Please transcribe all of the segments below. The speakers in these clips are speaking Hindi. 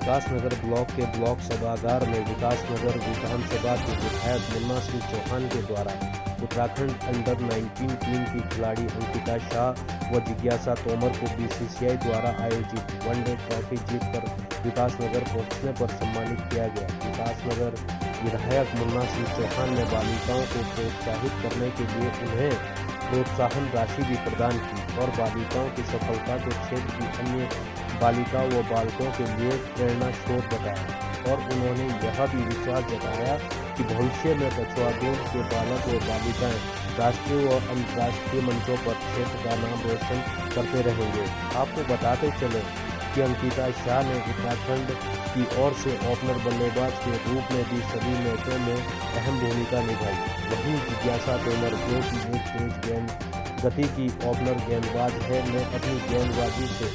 विकासनगर ब्लॉक के ब्लॉक सभागार में विकासनगर विधानसभा के विधायक मुन्ना सिंह चौहान के द्वारा उत्तराखंड अंडर 19 टीम की खिलाड़ी अंकिता शाह व जिज्ञासा तोमर को बीसीसीआई द्वारा आयोजित वनडे ट्रॉफी जीतकर विकासनगर पहुंचने पर सम्मानित किया गया। विकासनगर विधायक मुन्ना सिंह चौहान ने बालिकाओं को प्रोत्साहित करने के लिए उन्हें प्रोत्साहन राशि भी प्रदान की और बालिकाओं की सफलता को क्षेत्र की अन्य बालिकाओं व बालकों के लिए प्रेरणा स्रोत बताया और उन्होंने यह भी विश्वास जताया कि भविष्य में कछुआदूर के बालक व बालिकाएं राष्ट्रीय व अंतर्राष्ट्रीय मंचों पर क्षेत्र का नाम रोशन करते रहेंगे। आपको बताते चले कि अंकिता शाह ने उत्तराखंड की ओर से ओपनर बल्लेबाज के रूप में भी सभी मैचों में अहम भूमिका निभाई। वहीं जिज्ञासा तोमर जो कि एक तेज गेंद गति की ओपनर गेंदबाज है ने अपनी गेंदबाजी से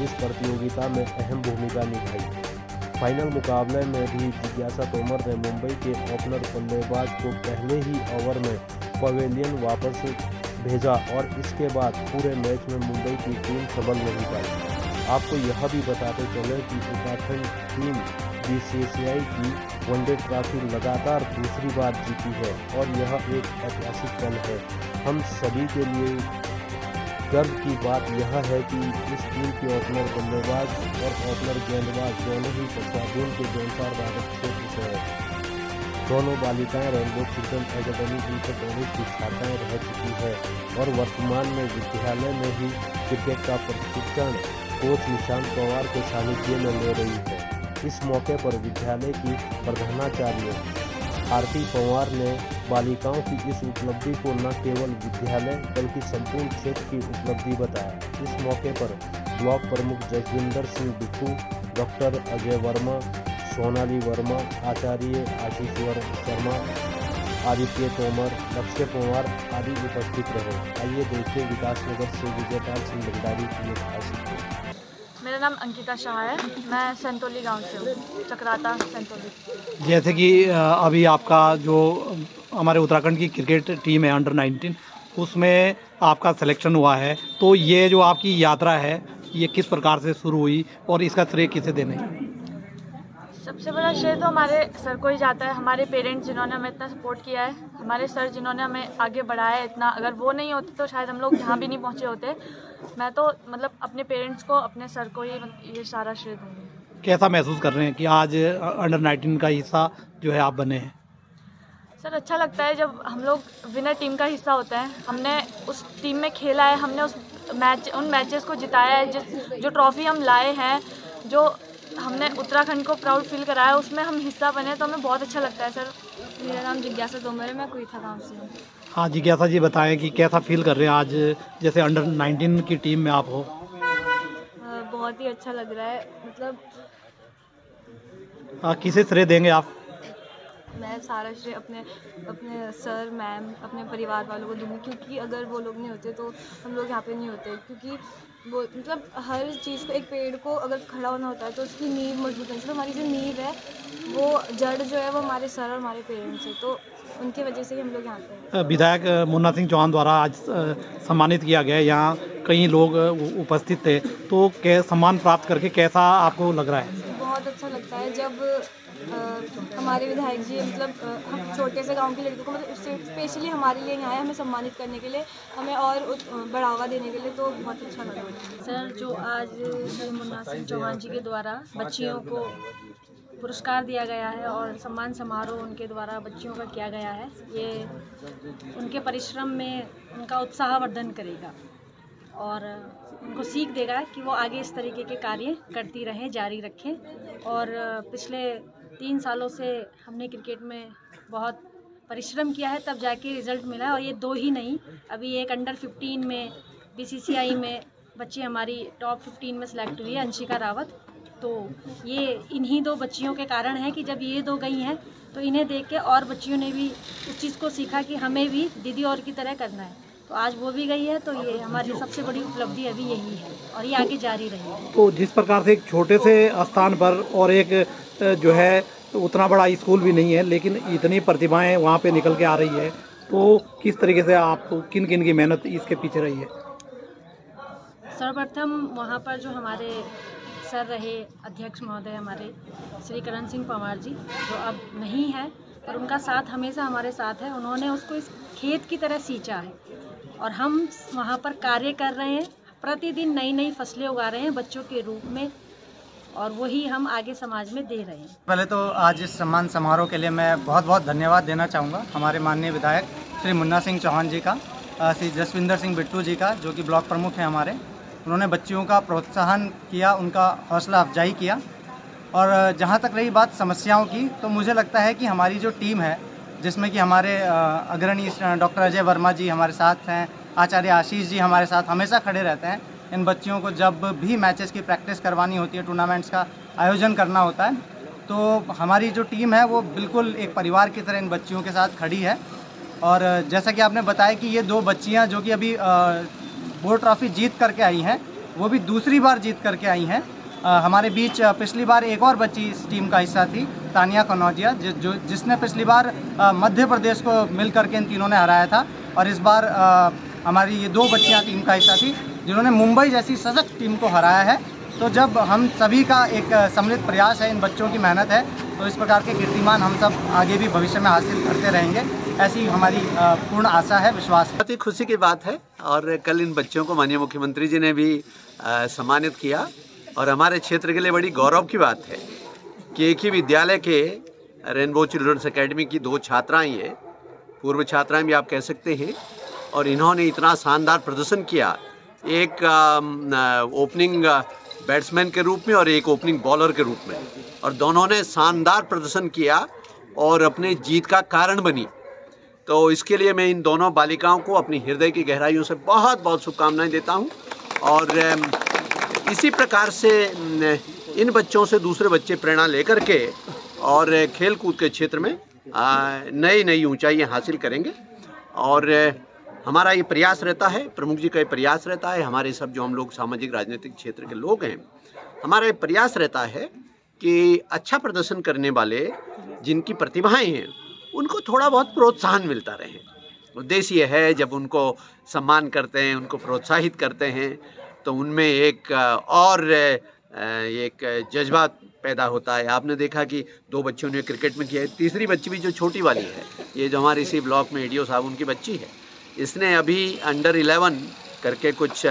इस प्रतियोगिता में अहम भूमिका निभाई। फाइनल मुकाबले में भी जिज्ञासा तोमर ने मुंबई के ओपनर बल्लेबाज को पहले ही ओवर में पवेलियन वापस भेजा और इसके बाद पूरे मैच में मुंबई की टीम संभल नहीं पाई। आपको यह भी बताते चले कि उत्तराखंड टीम बीसीसीआई की वनडे ट्रॉफी लगातार दूसरी बार जीती है और यह एक ऐतिहासिक पल है। हम सभी के लिए गर्व की बात यह है कि इस टीम के ओपनर बल्लेबाज और ओपनर गेंदबाज दोनों ही कछुआदूर के जौनसार भारत क्षेत्र से है। दोनों बालिकाएं rainbow children academy inter college की छात्राएं रह चुकी है और वर्तमान में विद्यालय में ही क्रिकेट का प्रशिक्षण कोच निशांत पवार के सानिध्य में ले रही है। इस मौके पर विद्यालय की प्रधानाचार्य आरती पवार ने बालिकाओं की इस उपलब्धि को न केवल विद्यालय बल्कि संपूर्ण क्षेत्र की उपलब्धि बताया। इस मौके पर ब्लॉक प्रमुख जसविंदर सिंह बिट्टू, डॉक्टर अजय वर्मा, सोनाली वर्मा, आचार्य आशीष शर्मा, आदित्य तोमर, लक्ष्य पवार आदि उपस्थित रहे। आइए देखिए विकासनगर से विजयपाल सिंह भंडारी की एक खास रिपोर्ट। मेरा नाम अंकिता शाह है, मैं संतोली गांव से हूँ, चक्राता संतोली। जैसे कि अभी आपका जो हमारे उत्तराखंड की क्रिकेट टीम है अंडर 19 उसमें आपका सिलेक्शन हुआ है, तो ये जो आपकी यात्रा है ये किस प्रकार से शुरू हुई और इसका श्रेय किसे देने? सबसे बड़ा श्रेय तो हमारे सर को ही जाता है, हमारे पेरेंट्स जिन्होंने हमें इतना सपोर्ट किया है, हमारे सर जिन्होंने हमें आगे बढ़ाया है इतना। अगर वो नहीं होते तो शायद हम लोग यहाँ भी नहीं पहुँचे होते। मैं तो मतलब अपने पेरेंट्स को, अपने सर को ही ये सारा श्रेय दूँगी। कैसा महसूस कर रहे हैं कि आज अंडर 19 का हिस्सा जो है आप बने हैं? सर अच्छा लगता है जब हम लोग विनर टीम का हिस्सा होते हैं। हमने उस टीम में खेला है, हमने उन मैचेस को जिताया है, जो ट्रॉफी हम लाए हैं, जो हमने उत्तराखंड को प्राउड फील कराया, उसमें हम हिस्सा बने तो हमें बहुत अच्छा लगता है। सर मेरा नाम जिज्ञासा तोमर है, मैं कुईथा गाँव से हूँ। हाँ जिज्ञासा जी, बताएं कि कैसा फील कर रहे हैं आज जैसे अंडर 19 की टीम में आप हो? बहुत ही अच्छा लग रहा है। मतलब किसे श्रेय देंगे आप? मैं सारा श्रेय अपने सर, मैम, अपने परिवार वालों को दूंगी, क्योंकि अगर वो लोग नहीं होते तो हम लोग यहाँ पे नहीं होते। क्योंकि वो मतलब हर चीज़ को, एक पेड़ को अगर खड़ा होना होता है तो उसकी नींव मजबूत होनी चाहिए। तो हमारी जो नींव है, वो जड़ जो है वो हमारे सर और हमारे पेरेंट्स है, तो उनकी वजह से ही हम लोग यहाँ पे। विधायक मुन्ना सिंह चौहान द्वारा आज सम्मानित किया गया, यहाँ कई लोग उपस्थित थे, तो क्या सम्मान प्राप्त करके कैसा आपको लग रहा है? बहुत अच्छा लगता है जब हमारे विधायक जी मतलब हम छोटे से गांव की लड़कियों को मतलब स्पेशली हमारे लिए यहाँ आए, हमें सम्मानित करने के लिए, हमें और बढ़ावा देने के लिए, तो बहुत अच्छा लगा। सर जो आज सर मुन्ना सिंह चौहान जी के द्वारा बच्चियों को पुरस्कार दिया गया है और सम्मान समारोह उनके द्वारा बच्चियों का किया गया है, ये उनके परिश्रम में उनका उत्साहवर्धन करेगा और उनको सीख देगा कि वो आगे इस तरीके के कार्य करती रहें, जारी रखें। और पिछले 3 सालों से हमने क्रिकेट में बहुत परिश्रम किया है, तब जाके रिज़ल्ट मिला है। और ये 2 ही नहीं, अभी एक अंडर 15 में बीसीसीआई में बच्ची हमारी टॉप 15 में सेलेक्ट हुई है, अंशिका रावत। तो ये इन्हीं 2 बच्चियों के कारण है कि जब ये 2 गई हैं तो इन्हें देख के और बच्चियों ने भी उस चीज़ को सीखा कि हमें भी दीदी और की तरह करना है। तो आज वो भी गई है, तो ये हमारी सबसे बड़ी उपलब्धि अभी यही है और ये आगे जारी रहेगी। तो जिस प्रकार से एक छोटे से स्थान पर और एक जो है उतना बड़ा स्कूल भी नहीं है, लेकिन इतनी प्रतिभाएं वहाँ पे निकल के आ रही है, तो किस तरीके से आपको किन किन की मेहनत इसके पीछे रही है? सर्वप्रथम वहाँ पर जो हमारे सर रहे अध्यक्ष महोदय हमारे श्री करण सिंह पंवार जी, जो अब नहीं है, पर उनका साथ हमेशा हमारे साथ है। उन्होंने उसको इस खेत की तरह सींचा है और हम वहाँ पर कार्य कर रहे हैं, प्रतिदिन नई नई फसलें उगा रहे हैं बच्चों के रूप में, और वही हम आगे समाज में दे रहे हैं। पहले तो आज इस सम्मान समारोह के लिए मैं बहुत बहुत धन्यवाद देना चाहूँगा हमारे माननीय विधायक श्री मुन्ना सिंह चौहान जी का, श्री जसविंदर सिंह बिट्टू जी का, जो कि ब्लॉक प्रमुख हैं हमारे। उन्होंने बच्चियों का प्रोत्साहन किया, उनका हौसला अफजाई किया। और जहाँ तक रही बात समस्याओं की, तो मुझे लगता है कि हमारी जो टीम है, जिसमें कि हमारे अग्रणी डॉक्टर अजय वर्मा जी हमारे साथ हैं, आचार्य आशीष जी हमारे साथ हमेशा खड़े रहते हैं। इन बच्चियों को जब भी मैचेस की प्रैक्टिस करवानी होती है, टूर्नामेंट्स का आयोजन करना होता है, तो हमारी जो टीम है वो बिल्कुल एक परिवार की तरह इन बच्चियों के साथ खड़ी है। और जैसा कि आपने बताया कि ये 2 बच्चियां जो कि अभी बोर्ड ट्रॉफी जीत करके आई हैं, वो भी दूसरी बार जीत करके आई हैं। हमारे बीच पिछली बार एक और बच्ची इस टीम का हिस्सा थी, तानिया कनौजिया, जिसने पिछली बार मध्य प्रदेश को मिल करके इन तीनों ने हराया था। और इस बार हमारी ये 2 बच्चियां टीम का हिस्सा थी जिन्होंने मुंबई जैसी सशक्त टीम को हराया है। तो जब हम सभी का एक सम्मिलित प्रयास है, इन बच्चों की मेहनत है, तो इस प्रकार के कीर्तिमान हम सब आगे भी भविष्य में हासिल करते रहेंगे, ऐसी हमारी पूर्ण आशा है, विश्वास है। बहुत ही खुशी की बात है। और कल इन बच्चों को माननीय मुख्यमंत्री जी ने भी सम्मानित किया, और हमारे क्षेत्र के लिए बड़ी गौरव की बात है कि एक ही विद्यालय के रेनबो चिल्ड्रंस एकेडमी की 2 छात्राएँ हैं, पूर्व छात्राएँ भी आप कह सकते हैं, और इन्होंने इतना शानदार प्रदर्शन किया, एक ओपनिंग बैट्समैन के रूप में और एक ओपनिंग बॉलर के रूप में, और दोनों ने शानदार प्रदर्शन किया और अपने जीत का कारण बनी। तो इसके लिए मैं इन दोनों बालिकाओं को अपनी हृदय की गहराइयों से बहुत बहुत शुभकामनाएं देता हूं। और इसी प्रकार से इन बच्चों से दूसरे बच्चे प्रेरणा लेकर के और खेल कूद के क्षेत्र में नई नई ऊंचाइयां हासिल करेंगे। और हमारा ये प्रयास रहता है, प्रमुख जी का ये प्रयास रहता है, हमारे सब जो हम लोग सामाजिक राजनीतिक क्षेत्र के लोग हैं, हमारा ये प्रयास रहता है कि अच्छा प्रदर्शन करने वाले जिनकी प्रतिभाएं हैं उनको थोड़ा बहुत प्रोत्साहन मिलता रहे। उद्देश्य ये है, जब उनको सम्मान करते हैं, उनको प्रोत्साहित करते हैं, तो उनमें एक और एक जज्बा पैदा होता है। आपने देखा कि 2 बच्चियों ने क्रिकेट में किया है, तीसरी बच्ची भी जो छोटी वाली है, ये जो हमारे इसी ब्लॉक में एडीओ साहब उनकी बच्ची है, इसने अभी अंडर 11 करके कुछ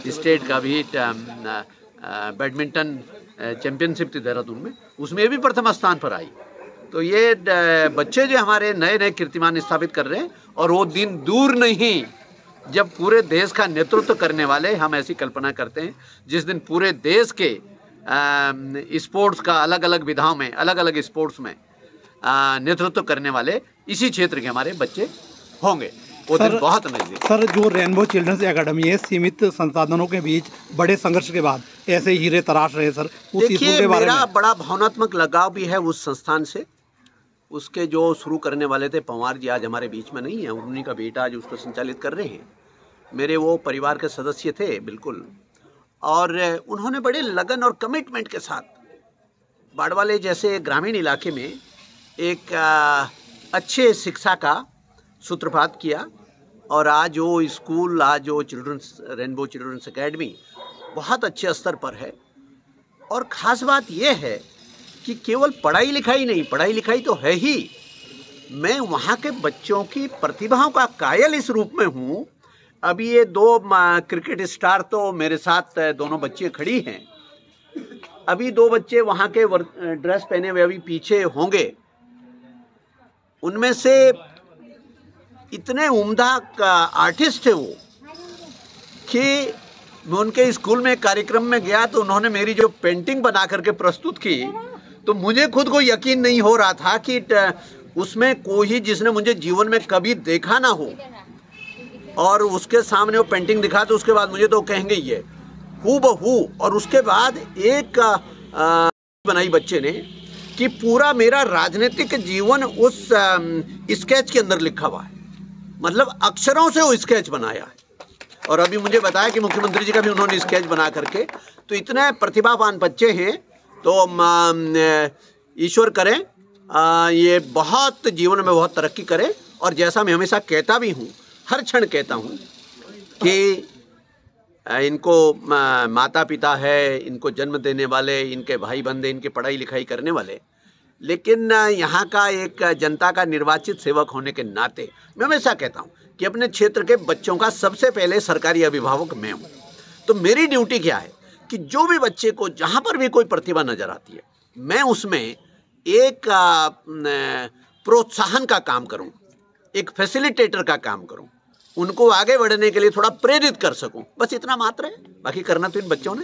स्टेट का भी बैडमिंटन चैंपियनशिप थी देहरादून में, उसमें भी प्रथम स्थान पर आई। तो ये बच्चे जो हमारे नए नए कीर्तिमान स्थापित कर रहे हैं, और वो दिन दूर नहीं जब पूरे देश का नेतृत्व करने वाले, हम ऐसी कल्पना करते हैं, जिस दिन पूरे देश के स्पोर्ट्स का अलग अलग विधाओं में, अलग अलग स्पोर्ट्स में नेतृत्व करने वाले इसी क्षेत्र के हमारे बच्चे होंगे। वो दिन बहुत नजदीक। सर, जो रेनबो चिल्ड्रंस एकेडमी है, सीमित संसाधनों के बीच बड़े संघर्ष के बाद ऐसे हीरे तराश रहे सर, उस देखिए, के बारे में मेरा बड़ा भावनात्मक लगाव भी है उस संस्थान से। उसके जो शुरू करने वाले थे पंवार जी आज हमारे बीच में नहीं है, उन्हीं का बेटा आज उसको संचालित कर रहे हैं। मेरे वो परिवार के सदस्य थे बिल्कुल, और उन्होंने बड़े लगन और कमिटमेंट के साथ बाड़वाले जैसे ग्रामीण इलाके में एक अच्छे शिक्षा का सूत्रपात किया। और आज वो स्कूल, आज वो रेनबो चिल्ड्रंस एकेडमी बहुत अच्छे स्तर पर है। और ख़ास बात यह है कि केवल पढ़ाई लिखाई नहीं, पढ़ाई लिखाई तो है ही, मैं वहाँ के बच्चों की प्रतिभाओं का कायल इस रूप में हूँ। अभी ये 2 क्रिकेट स्टार तो मेरे साथ दोनों बच्चे खड़ी हैं, अभी 2 बच्चे वहाँ के ड्रेस पहने हुए अभी पीछे होंगे। उनमें से इतने उम्दा आर्टिस्ट है वो कि मैं उनके स्कूल में कार्यक्रम में गया तो उन्होंने मेरी जो पेंटिंग बना करके प्रस्तुत की, तो मुझे खुद को यकीन नहीं हो रहा था कि उसमें कोई जिसने मुझे जीवन में कभी देखा ना हो, और उसके सामने वो पेंटिंग दिखा तो उसके बाद मुझे तो कहेंगे ये हूबहू। और उसके बाद एक बनाई बच्चे ने कि पूरा मेरा राजनीतिक जीवन उस स्केच के अंदर लिखा हुआ है, मतलब अक्षरों से वो स्केच बनाया है। और अभी मुझे बताया कि मुख्यमंत्री जी का भी उन्होंने स्केच बना करके, तो इतने प्रतिभावान बच्चे हैं। तो ईश्वर करें ये बहुत जीवन में बहुत तरक्की करें। और जैसा मैं हमेशा कहता भी हूँ, हर क्षण कहता हूँ कि इनको माता पिता है, इनको जन्म देने वाले, इनके भाई बंदे, इनकी पढ़ाई लिखाई करने वाले, लेकिन यहाँ का एक जनता का निर्वाचित सेवक होने के नाते मैं हमेशा कहता हूँ कि अपने क्षेत्र के बच्चों का सबसे पहले सरकारी अभिभावक मैं हूँ। तो मेरी ड्यूटी क्या है कि जो भी बच्चे को जहाँ पर भी कोई प्रतिभा नज़र आती है, मैं उसमें एक प्रोत्साहन का काम करूँ, एक फैसिलिटेटर का काम करूँ, उनको आगे बढ़ने के लिए थोड़ा प्रेरित कर सकूं, बस इतना मात्र है। बाकी करना तो इन बच्चों ने